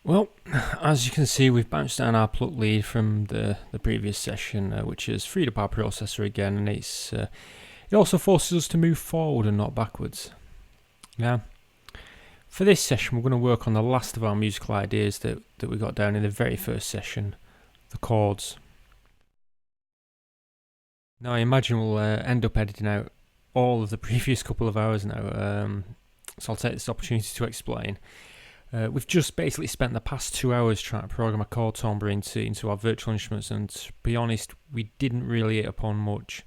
Well, as you can see, we've bounced down our pluck lead from the previous session, which has freed up our processor again, and it also forces us to move forward and not backwards. Now, for this session, we're going to work on the last of our musical ideas that we got down in the very first session, the chords. Now, I imagine we'll end up editing out all of the previous couple of hours now, so I'll take this opportunity to explain. We've just basically spent the past 2 hours trying to program a chord timbre into our virtual instruments, and to be honest, we didn't really hit upon much.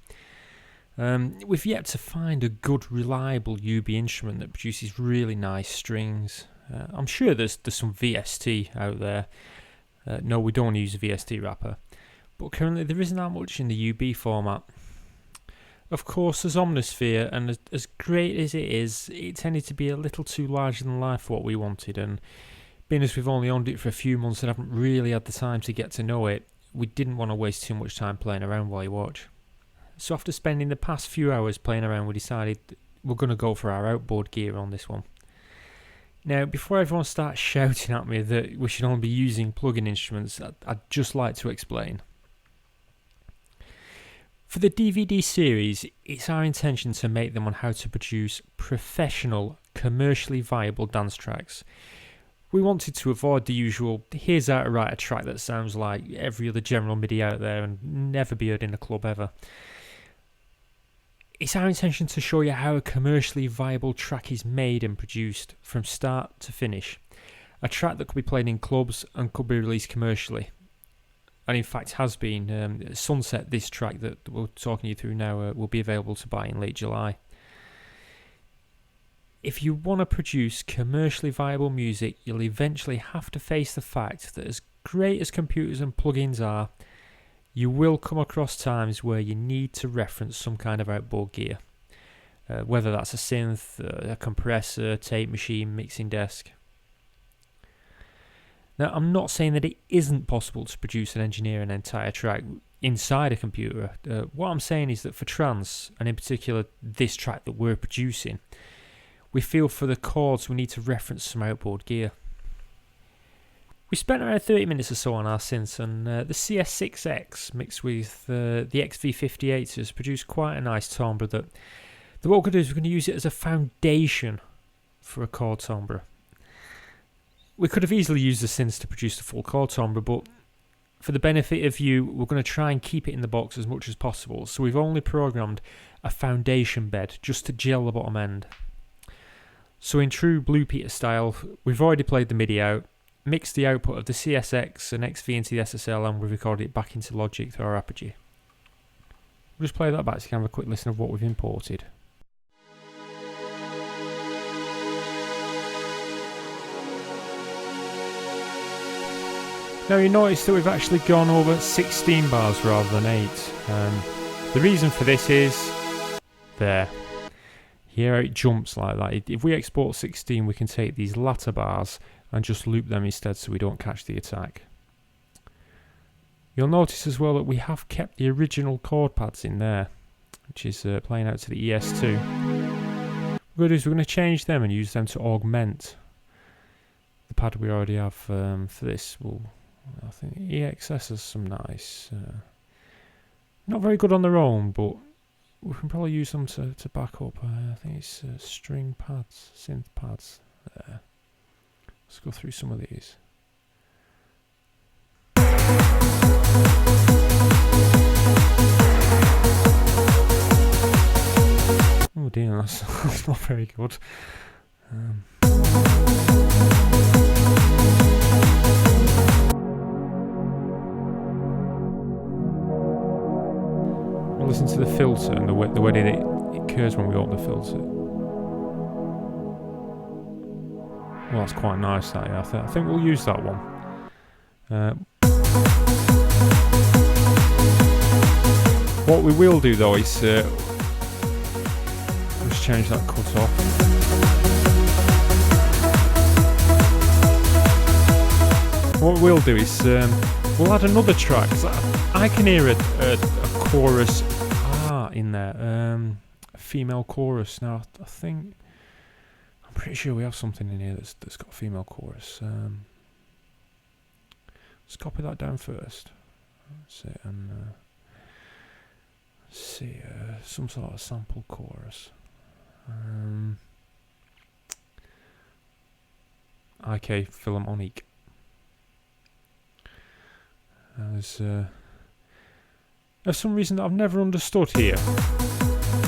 We've yet to find a good, reliable UB instrument that produces really nice strings. I'm sure there's some VST out there. No, we don't use a VST wrapper, but currently there isn't that much in the UB format. Of course, there's Omnisphere, and as great as it is, it tended to be a little too larger than life for what we wanted, and being as we've only owned it for a few months and haven't really had the time to get to know it, we didn't want to waste too much time playing around while you watch. So after spending the past few hours playing around, we decided we're going to go for our outboard gear on this one. Now, before everyone starts shouting at me that we should only be using plug-in instruments, I'd just like to explain. For the DVD series, it's our intention to make them on how to produce professional, commercially viable dance tracks. We wanted to avoid the usual, here's how to write a track that sounds like every other general MIDI out there and never be heard in a club ever. It's our intention to show you how a commercially viable track is made and produced from start to finish. A track that could be played in clubs and could be released commercially. And in fact has been. Sunset, this track that we're talking you through now, will be available to buy in late July. If you want to produce commercially viable music, you'll eventually have to face the fact that as great as computers and plugins are, you will come across times where you need to reference some kind of outboard gear. Whether that's a synth, a compressor, tape machine, mixing desk. Now, I'm not saying that it isn't possible to produce and engineer an entire track inside a computer. What I'm saying is that for trance, and in particular this track that we're producing, we feel for the chords we need to reference some outboard gear. We spent around 30 minutes or so on our synths, and the CS6X mixed with the XV58 has produced quite a nice timbre that what we're going to do is we're going to use it as a foundation for a chord timbre. We could have easily used the synths to produce the full chord timbre, but for the benefit of you, we're going to try and keep it in the box as much as possible. So we've only programmed a foundation bed just to gel the bottom end. So in true Blue Peter style, we've already played the MIDI out, mixed the output of the CSX and XV into the SSL, and we've recorded it back into Logic through our Apogee. We'll just play that back so you can have a quick listen of what we've imported. Now you notice that we've actually gone over 16 bars rather than 8. The reason for this is there. Here it jumps like that. If we export 16, we can take these latter bars and just loop them instead so we don't catch the attack. You'll notice as well that we have kept the original chord pads in there, which is playing out to the ES2. What we're going to do is we're going to change them and use them to augment the pad we already have for this. I think EXS has some nice, not very good on their own, but we can probably use them to back up. I think it's string pads, synth pads. There. Let's go through some of these. Oh dear, that's not very good. Listen to the filter and the way that it occurs when we open the filter. Well, that's quite nice, that, yeah. I think we'll use that one. What we will do though is let's change that cut off. What we'll do is we'll add another track. I can hear a chorus in there, a female chorus. Now I think I'm pretty sure we have something in here that's got a female chorus. Let's copy that down first. That's it, and see some sort of sample chorus. IK Philharmonic. There's some reason that I've never understood here.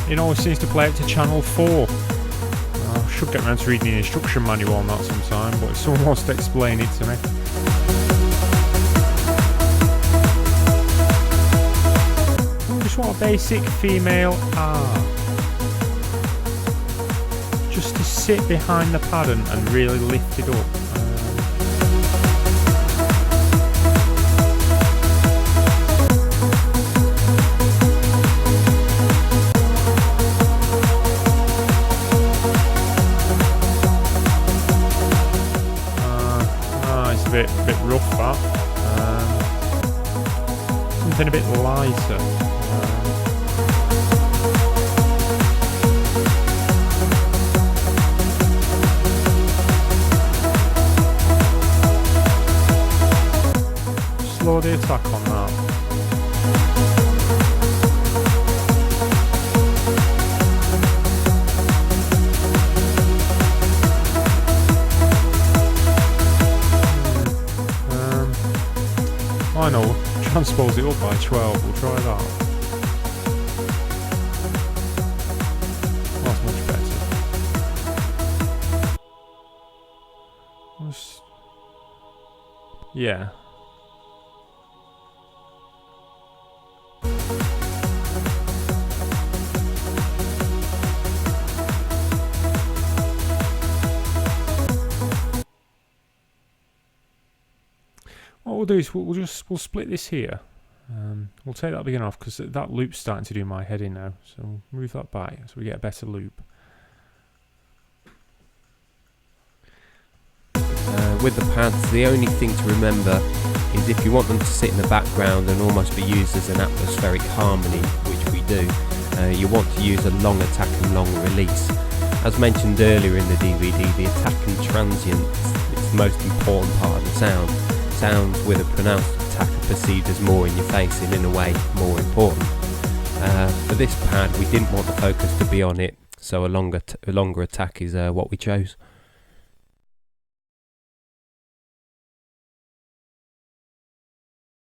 It always seems to play it to channel 4. I should get around to reading the instruction manual on that sometime, but if someone wants to explain it to me. I just want a basic female R. Just to sit behind the pad and really lift it up. It's a bit rough, that. Something a bit lighter. Slow the attack on that. I know, transpose it up by 12, we'll try that. That's much better. Yeah. What we'll do is we'll split this here. We'll take that beginning off because that loop's starting to do my head in now. So we'll move that back so we get a better loop. With the pads, the only thing to remember is if you want them to sit in the background and almost be used as an atmospheric harmony, which we do, you want to use a long attack and long release. As mentioned earlier in the DVD, the attack and transient is the most important part of the sound. Sounds with a pronounced attack are perceived as more in your face and in a way more important. For this pad we didn't want the focus to be on it, so a longer attack is what we chose.